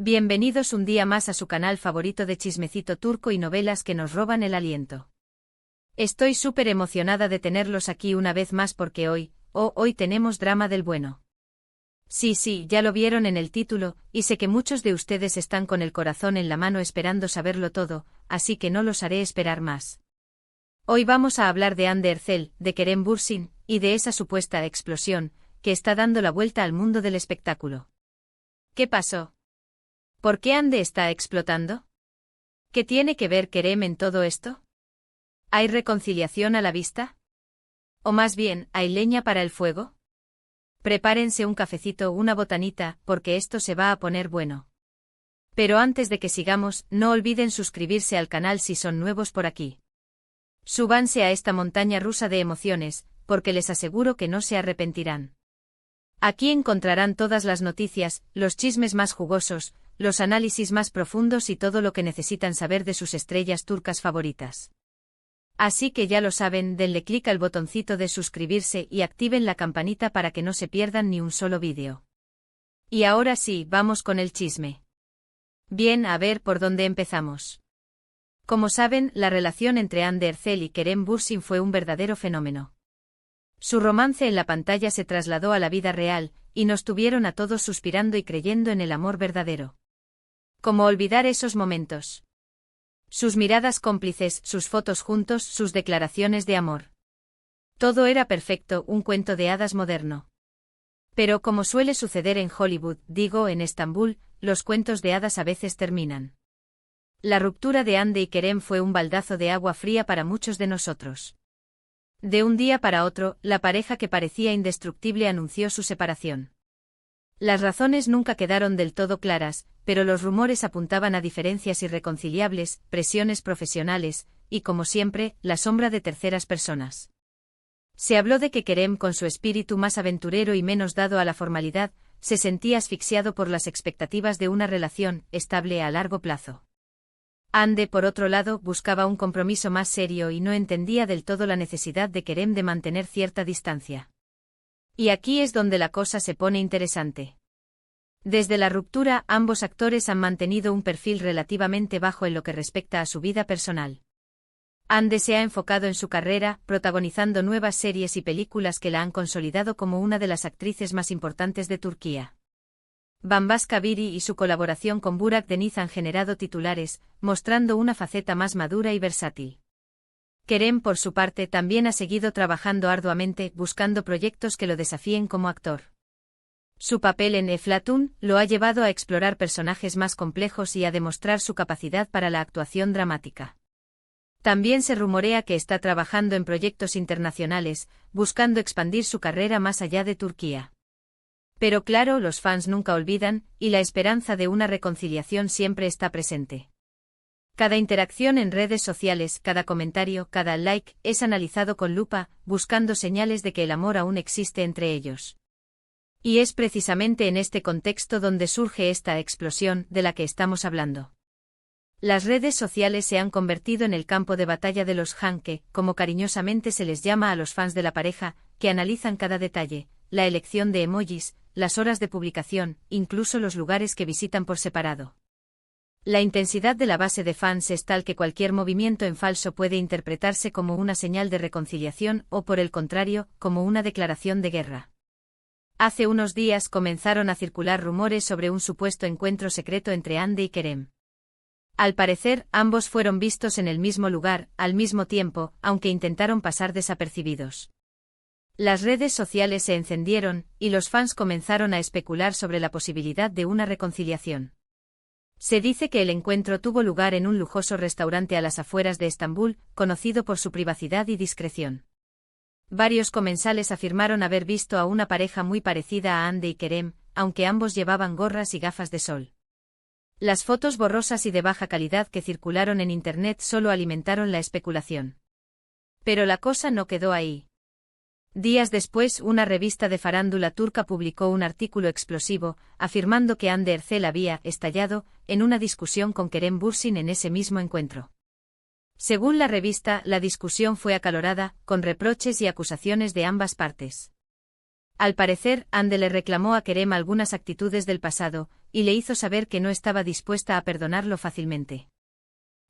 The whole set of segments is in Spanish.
Bienvenidos un día más a su canal favorito de chismecito turco y novelas que nos roban el aliento. Estoy súper emocionada de tenerlos aquí una vez más porque hoy tenemos drama del bueno. Sí, ya lo vieron en el título, y sé que muchos de ustedes están con el corazón en la mano esperando saberlo todo, así que no los haré esperar más. Hoy vamos a hablar de Hande Erçel, de Kerem Bürsin, y de esa supuesta explosión, que está dando la vuelta al mundo del espectáculo. ¿Qué pasó? ¿Por qué Hande está explotando? ¿Qué tiene que ver Kerem en todo esto? ¿Hay reconciliación a la vista? ¿O más bien, hay leña para el fuego? Prepárense un cafecito o una botanita, porque esto se va a poner bueno. Pero antes de que sigamos, no olviden suscribirse al canal si son nuevos por aquí. Súbanse a esta montaña rusa de emociones, porque les aseguro que no se arrepentirán. Aquí encontrarán todas las noticias, los chismes más jugosos, los análisis más profundos y todo lo que necesitan saber de sus estrellas turcas favoritas. Así que ya lo saben, denle clic al botoncito de suscribirse y activen la campanita para que no se pierdan ni un solo vídeo. Y ahora sí, vamos con el chisme. Bien, a ver por dónde empezamos. Como saben, la relación entre Hande Erçel y Kerem Bürsin fue un verdadero fenómeno. Su romance en la pantalla se trasladó a la vida real, y nos tuvieron a todos suspirando y creyendo en el amor verdadero. ¿Cómo olvidar esos momentos? Sus miradas cómplices, sus fotos juntos, sus declaraciones de amor. Todo era perfecto, un cuento de hadas moderno. Pero como suele suceder en Hollywood, digo en Estambul, los cuentos de hadas a veces terminan. La ruptura de Hande y Kerem fue un baldazo de agua fría para muchos de nosotros. De un día para otro, la pareja que parecía indestructible anunció su separación. Las razones nunca quedaron del todo claras, pero los rumores apuntaban a diferencias irreconciliables, presiones profesionales, y como siempre, la sombra de terceras personas. Se habló de que Kerem, con su espíritu más aventurero y menos dado a la formalidad, se sentía asfixiado por las expectativas de una relación estable a largo plazo. Hande, por otro lado, buscaba un compromiso más serio y no entendía del todo la necesidad de Kerem de mantener cierta distancia. Y aquí es donde la cosa se pone interesante. Desde la ruptura, ambos actores han mantenido un perfil relativamente bajo en lo que respecta a su vida personal. Hande se ha enfocado en su carrera, protagonizando nuevas series y películas que la han consolidado como una de las actrices más importantes de Turquía. Bambaşka Biri y su colaboración con Burak Deniz han generado titulares, mostrando una faceta más madura y versátil. Kerem, por su parte, también ha seguido trabajando arduamente, buscando proyectos que lo desafíen como actor. Su papel en Eflatun lo ha llevado a explorar personajes más complejos y a demostrar su capacidad para la actuación dramática. También se rumorea que está trabajando en proyectos internacionales, buscando expandir su carrera más allá de Turquía. Pero claro, los fans nunca olvidan, y la esperanza de una reconciliación siempre está presente. Cada interacción en redes sociales, cada comentario, cada like, es analizado con lupa, buscando señales de que el amor aún existe entre ellos. Y es precisamente en este contexto donde surge esta explosión de la que estamos hablando. Las redes sociales se han convertido en el campo de batalla de los hanke, como cariñosamente se les llama a los fans de la pareja, que analizan cada detalle, la elección de emojis, las horas de publicación, incluso los lugares que visitan por separado. La intensidad de la base de fans es tal que cualquier movimiento en falso puede interpretarse como una señal de reconciliación o, por el contrario, como una declaración de guerra. Hace unos días comenzaron a circular rumores sobre un supuesto encuentro secreto entre Hande y Kerem. Al parecer, ambos fueron vistos en el mismo lugar, al mismo tiempo, aunque intentaron pasar desapercibidos. Las redes sociales se encendieron, y los fans comenzaron a especular sobre la posibilidad de una reconciliación. Se dice que el encuentro tuvo lugar en un lujoso restaurante a las afueras de Estambul, conocido por su privacidad y discreción. Varios comensales afirmaron haber visto a una pareja muy parecida a Hande y Kerem, aunque ambos llevaban gorras y gafas de sol. Las fotos borrosas y de baja calidad que circularon en Internet solo alimentaron la especulación. Pero la cosa no quedó ahí. Días después, una revista de farándula turca publicó un artículo explosivo, afirmando que Hande Erçel había estallado en una discusión con Kerem Bürsin en ese mismo encuentro. Según la revista, la discusión fue acalorada, con reproches y acusaciones de ambas partes. Al parecer, Ande le reclamó a Kerem algunas actitudes del pasado, y le hizo saber que no estaba dispuesta a perdonarlo fácilmente.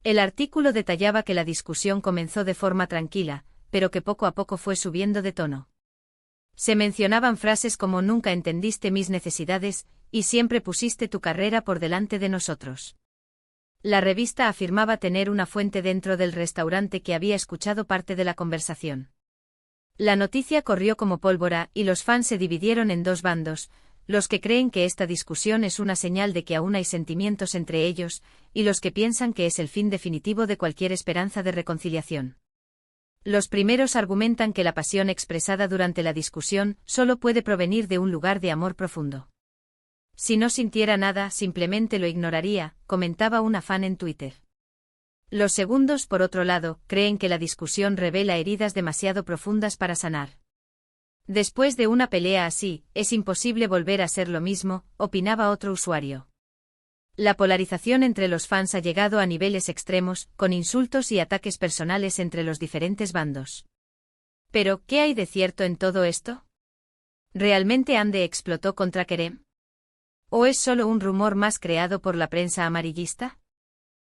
El artículo detallaba que la discusión comenzó de forma tranquila, pero que poco a poco fue subiendo de tono. Se mencionaban frases como nunca entendiste mis necesidades, y siempre pusiste tu carrera por delante de nosotros. La revista afirmaba tener una fuente dentro del restaurante que había escuchado parte de la conversación. La noticia corrió como pólvora y los fans se dividieron en dos bandos, los que creen que esta discusión es una señal de que aún hay sentimientos entre ellos, y los que piensan que es el fin definitivo de cualquier esperanza de reconciliación. Los primeros argumentan que la pasión expresada durante la discusión solo puede provenir de un lugar de amor profundo. Si no sintiera nada, simplemente lo ignoraría, comentaba una fan en Twitter. Los segundos, por otro lado, creen que la discusión revela heridas demasiado profundas para sanar. Después de una pelea así, es imposible volver a ser lo mismo, opinaba otro usuario. La polarización entre los fans ha llegado a niveles extremos, con insultos y ataques personales entre los diferentes bandos. Pero, ¿qué hay de cierto en todo esto? ¿Realmente Ande explotó contra Kerem? ¿O es solo un rumor más creado por la prensa amarillista?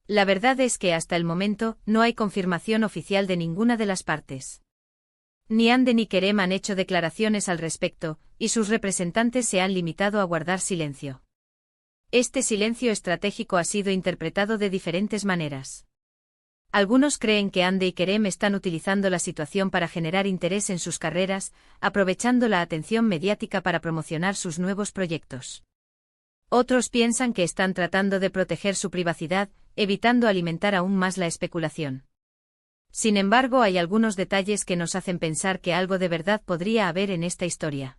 La verdad es que hasta el momento no hay confirmación oficial de ninguna de las partes. Ni Ande ni Kerem han hecho declaraciones al respecto, y sus representantes se han limitado a guardar silencio. Este silencio estratégico ha sido interpretado de diferentes maneras. Algunos creen que Ande y Kerem están utilizando la situación para generar interés en sus carreras, aprovechando la atención mediática para promocionar sus nuevos proyectos. Otros piensan que están tratando de proteger su privacidad, evitando alimentar aún más la especulación. Sin embargo, hay algunos detalles que nos hacen pensar que algo de verdad podría haber en esta historia.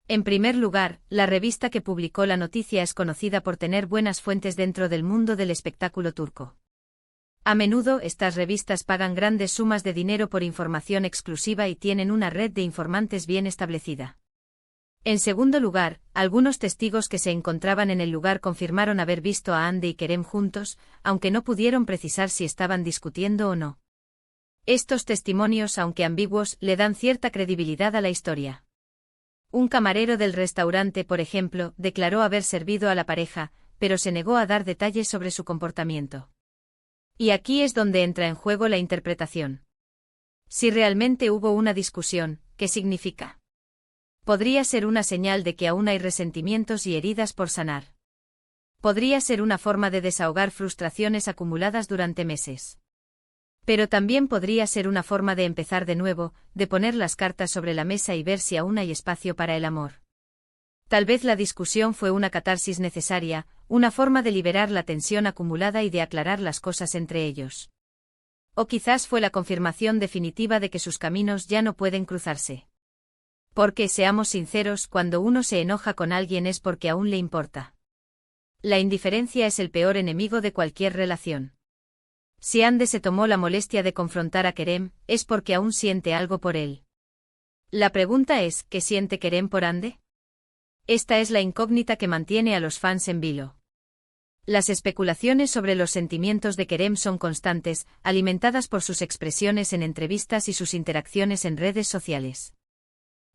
En primer lugar, la revista que publicó la noticia es conocida por tener buenas fuentes dentro del mundo del espectáculo turco. A menudo, estas revistas pagan grandes sumas de dinero por información exclusiva y tienen una red de informantes bien establecida. En segundo lugar, algunos testigos que se encontraban en el lugar confirmaron haber visto a Ande y Kerem juntos, aunque no pudieron precisar si estaban discutiendo o no. Estos testimonios, aunque ambiguos, le dan cierta credibilidad a la historia. Un camarero del restaurante, por ejemplo, declaró haber servido a la pareja, pero se negó a dar detalles sobre su comportamiento. Y aquí es donde entra en juego la interpretación. Si realmente hubo una discusión, ¿qué significa? Podría ser una señal de que aún hay resentimientos y heridas por sanar. Podría ser una forma de desahogar frustraciones acumuladas durante meses. Pero también podría ser una forma de empezar de nuevo, de poner las cartas sobre la mesa y ver si aún hay espacio para el amor. Tal vez la discusión fue una catarsis necesaria, una forma de liberar la tensión acumulada y de aclarar las cosas entre ellos. O quizás fue la confirmación definitiva de que sus caminos ya no pueden cruzarse. Porque, seamos sinceros, cuando uno se enoja con alguien es porque aún le importa. La indiferencia es el peor enemigo de cualquier relación. Si Ande se tomó la molestia de confrontar a Kerem, es porque aún siente algo por él. La pregunta es, ¿qué siente Kerem por Ande? Esta es la incógnita que mantiene a los fans en vilo. Las especulaciones sobre los sentimientos de Kerem son constantes, alimentadas por sus expresiones en entrevistas y sus interacciones en redes sociales.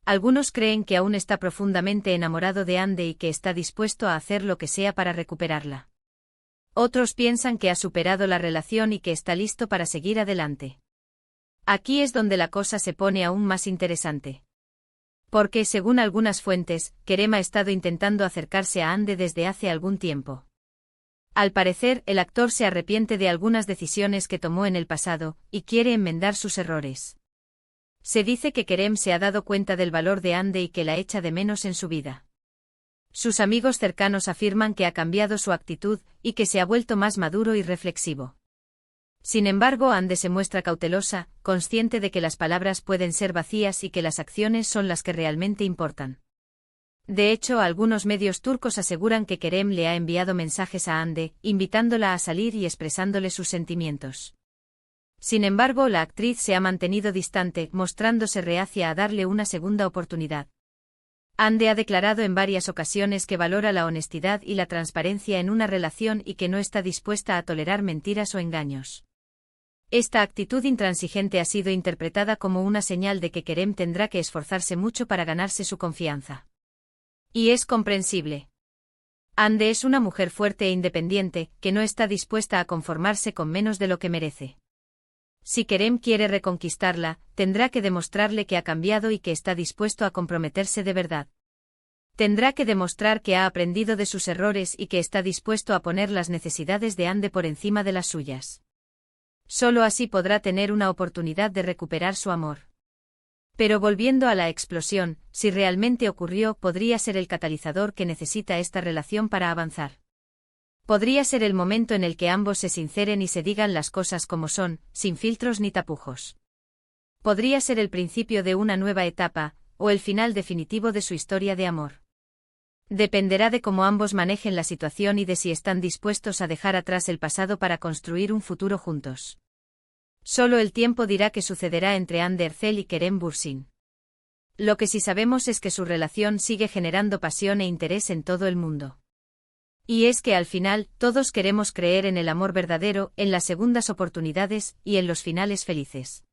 Algunos creen que aún está profundamente enamorado de Ande y que está dispuesto a hacer lo que sea para recuperarla. Otros piensan que ha superado la relación y que está listo para seguir adelante. Aquí es donde la cosa se pone aún más interesante. Porque, según algunas fuentes, Kerem ha estado intentando acercarse a Ande desde hace algún tiempo. Al parecer, el actor se arrepiente de algunas decisiones que tomó en el pasado, y quiere enmendar sus errores. Se dice que Kerem se ha dado cuenta del valor de Ande y que la echa de menos en su vida. Sus amigos cercanos afirman que ha cambiado su actitud y que se ha vuelto más maduro y reflexivo. Sin embargo, Ande se muestra cautelosa, consciente de que las palabras pueden ser vacías y que las acciones son las que realmente importan. De hecho, algunos medios turcos aseguran que Kerem le ha enviado mensajes a Ande, invitándola a salir y expresándole sus sentimientos. Sin embargo, la actriz se ha mantenido distante, mostrándose reacia a darle una segunda oportunidad. Ande ha declarado en varias ocasiones que valora la honestidad y la transparencia en una relación y que no está dispuesta a tolerar mentiras o engaños. Esta actitud intransigente ha sido interpretada como una señal de que Kerem tendrá que esforzarse mucho para ganarse su confianza. Y es comprensible. Hande es una mujer fuerte e independiente, que no está dispuesta a conformarse con menos de lo que merece. Si Kerem quiere reconquistarla, tendrá que demostrarle que ha cambiado y que está dispuesto a comprometerse de verdad. Tendrá que demostrar que ha aprendido de sus errores y que está dispuesto a poner las necesidades de Hande por encima de las suyas. Solo así podrá tener una oportunidad de recuperar su amor. Pero volviendo a la explosión, si realmente ocurrió, podría ser el catalizador que necesita esta relación para avanzar. Podría ser el momento en el que ambos se sinceren y se digan las cosas como son, sin filtros ni tapujos. Podría ser el principio de una nueva etapa, o el final definitivo de su historia de amor. Dependerá de cómo ambos manejen la situación y de si están dispuestos a dejar atrás el pasado para construir un futuro juntos. Solo el tiempo dirá qué sucederá entre Hande Erçel y Kerem Bürsin. Lo que sí sabemos es que su relación sigue generando pasión e interés en todo el mundo. Y es que al final, todos queremos creer en el amor verdadero, en las segundas oportunidades, y en los finales felices.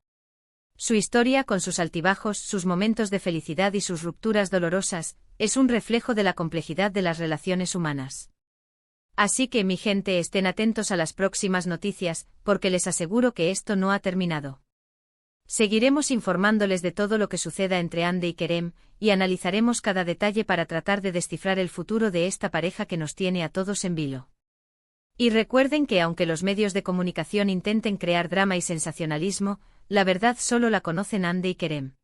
Su historia, con sus altibajos, sus momentos de felicidad y sus rupturas dolorosas, es un reflejo de la complejidad de las relaciones humanas. Así que, mi gente, estén atentos a las próximas noticias, porque les aseguro que esto no ha terminado. Seguiremos informándoles de todo lo que suceda entre Hande y Kerem, y analizaremos cada detalle para tratar de descifrar el futuro de esta pareja que nos tiene a todos en vilo. Y recuerden que aunque los medios de comunicación intenten crear drama y sensacionalismo, la verdad solo la conocen Hande y Kerem.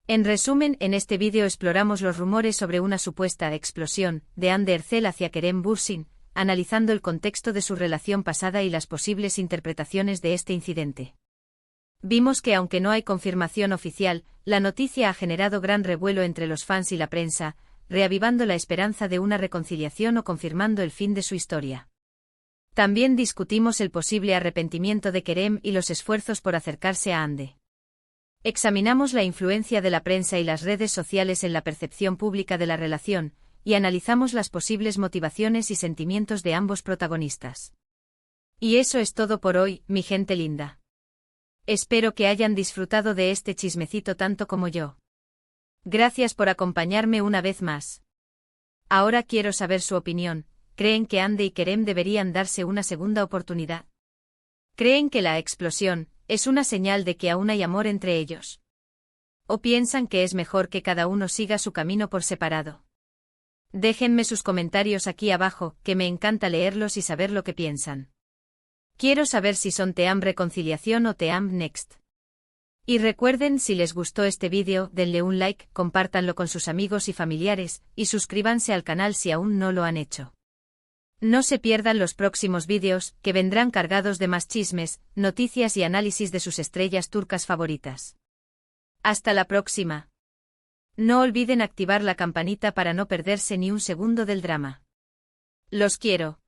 En resumen, en este vídeo exploramos los rumores sobre una supuesta explosión de Hande Erçel hacia Kerem Bürsin, analizando el contexto de su relación pasada y las posibles interpretaciones de este incidente. Vimos que aunque no hay confirmación oficial, la noticia ha generado gran revuelo entre los fans y la prensa, reavivando la esperanza de una reconciliación o confirmando el fin de su historia. También discutimos el posible arrepentimiento de Kerem y los esfuerzos por acercarse a Hande. Examinamos la influencia de la prensa y las redes sociales en la percepción pública de la relación, y analizamos las posibles motivaciones y sentimientos de ambos protagonistas. Y eso es todo por hoy, mi gente linda. Espero que hayan disfrutado de este chismecito tanto como yo. Gracias por acompañarme una vez más. Ahora quiero saber su opinión. ¿Creen que Hande y Kerem deberían darse una segunda oportunidad? ¿Creen que la explosión es una señal de que aún hay amor entre ellos? ¿O piensan que es mejor que cada uno siga su camino por separado? Déjenme sus comentarios aquí abajo, que me encanta leerlos y saber lo que piensan. Quiero saber si son Team Reconciliación o Team Next. Y recuerden, si les gustó este vídeo, denle un like, compártanlo con sus amigos y familiares, y suscríbanse al canal si aún no lo han hecho. No se pierdan los próximos vídeos, que vendrán cargados de más chismes, noticias y análisis de sus estrellas turcas favoritas. Hasta la próxima. No olviden activar la campanita para no perderse ni un segundo del drama. Los quiero.